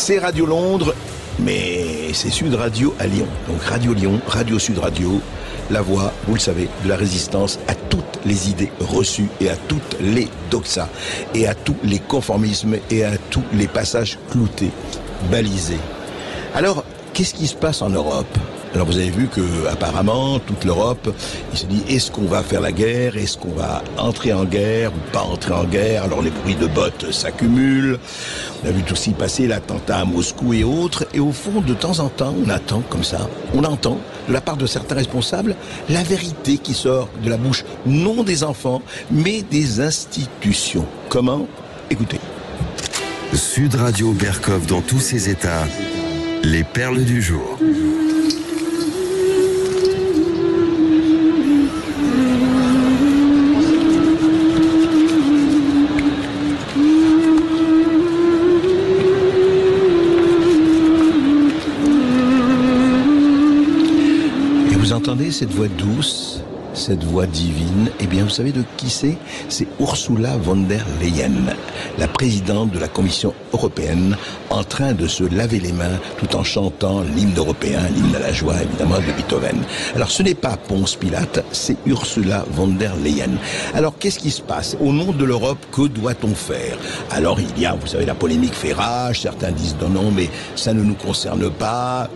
C'est Radio Londres, mais c'est Sud Radio à Lyon. Donc Radio Lyon, Radio Sud Radio, la voix, vous le savez, de la résistance à toutes les idées reçues et à toutes les doxas et à tous les conformismes et à tous les passages cloutés, balisés. Alors, qu'est-ce qui se passe en Europe ? Alors vous avez vu que apparemment toute l'Europe, il se dit est-ce qu'on va faire la guerre, est-ce qu'on va entrer en guerre ou pas entrer en guerre. Alors les bruits de bottes s'accumulent. On a vu aussi passer l'attentat à Moscou et autres. Et au fond, de temps en temps, on attend comme ça, on entend de la part de certains responsables la vérité qui sort de la bouche non des enfants, mais des institutions. Comment ? Écoutez. Sud Radio Berkov dans tous ses états. Les perles du jour. Vous entendez cette voix douce, cette voix divine? Eh bien, vous savez de qui c'est? C'est Ursula von der Leyen, la présidente de la Commission européenne, en train de se laver les mains tout en chantant l'hymne européen, l'hymne à la joie, évidemment, de Beethoven. Alors, ce n'est pas Ponce Pilate, c'est Ursula von der Leyen. Alors, qu'est-ce qui se passe? Au nom de l'Europe, que doit-on faire? Alors, il y a, vous savez, la polémique fait rage. Certains disent non, mais ça ne nous concerne pas.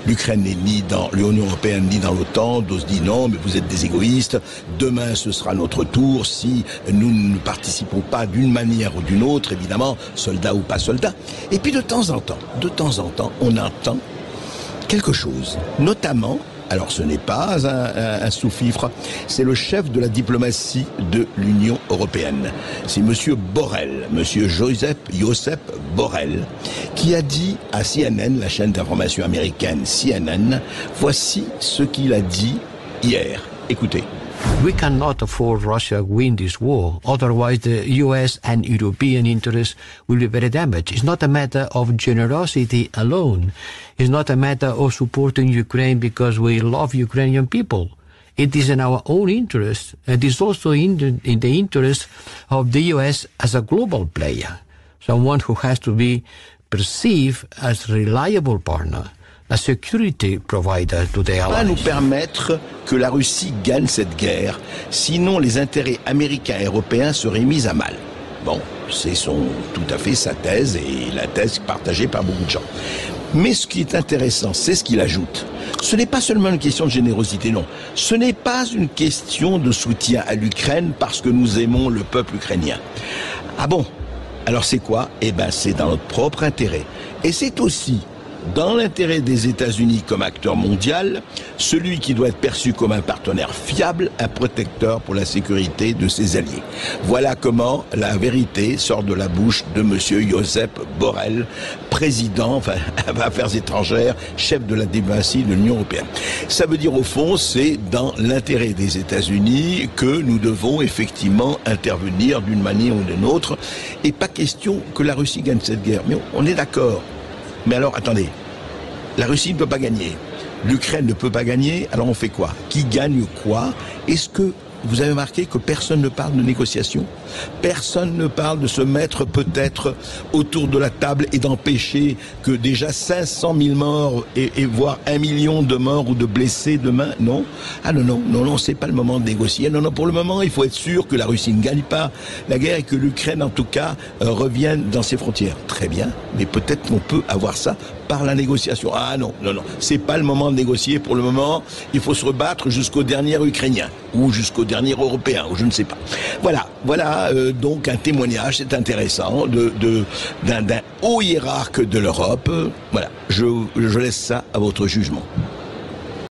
L'Ukraine n'est ni dans l'Union européenne ni dans l'OTAN. D'autres disent non, mais vous êtes des égoïstes. Demain, ce sera notre tour si nous ne participons pas d'une manière ou d'une autre, évidemment, soldats ou pas soldats. Et puis, de temps en temps, on entend quelque chose, notamment, alors ce n'est pas un sous-fifre, c'est le chef de la diplomatie de l'Union européenne. C'est monsieur Borrell, monsieur Josep Borrell, qui a dit à CNN, la chaîne d'information américaine CNN, voici ce qu'il a dit hier. Écoutez. We cannot afford Russia to win this war. Otherwise, the US and European interests will be very damaged. It's not a matter of generosity alone. It's not a matter of supporting Ukraine because we love Ukrainian people. It is in our own interest. It is also in the interest of the US as a global player, someone who has to be perceived as a reliable partner. La security provider to the allies. Va nous permettre que la Russie gagne cette guerre, sinon les intérêts américains et européens seraient mis à mal. Bon, c'est tout à fait sa thèse et la thèse partagée par beaucoup de gens. Mais ce qui est intéressant, c'est ce qu'il ajoute. Ce n'est pas seulement une question de générosité, non. Ce n'est pas une question de soutien à l'Ukraine parce que nous aimons le peuple ukrainien. Ah bon? Alors c'est quoi? Eh ben, c'est dans notre propre intérêt. Et c'est aussi dans l'intérêt des États-Unis comme acteur mondial, celui qui doit être perçu comme un partenaire fiable, un protecteur pour la sécurité de ses alliés. Voilà comment la vérité sort de la bouche de monsieur Josep Borrell, président, affaires étrangères, chef de la diplomatie de l'Union européenne. Ça veut dire au fond, c'est dans l'intérêt des États-Unis que nous devons effectivement intervenir d'une manière ou d'une autre. Et pas question que la Russie gagne cette guerre. Mais on est d'accord. Mais alors, attendez, la Russie ne peut pas gagner, l'Ukraine ne peut pas gagner, alors on fait quoi? Qui gagne quoi? Est-ce que vous avez remarqué que personne ne parle de négociation? Personne ne parle de se mettre peut-être autour de la table et d'empêcher que déjà 500 000 morts et voire 1 million de morts ou de blessés demain? Non. Ah non, c'est pas le moment de négocier. Non, pour le moment, il faut être sûr que la Russie ne gagne pas la guerre et que l'Ukraine, en tout cas, revienne dans ses frontières. Très bien, mais peut-être qu'on peut avoir ça par la négociation. Ah non, c'est pas le moment de négocier pour le moment. Il faut se rebattre jusqu'au dernier Ukrainien ou jusqu'au dernier Européen, ou je ne sais pas. Voilà, donc un témoignage, c'est intéressant, d'un haut hiérarque de l'Europe. Voilà, je laisse ça à votre jugement.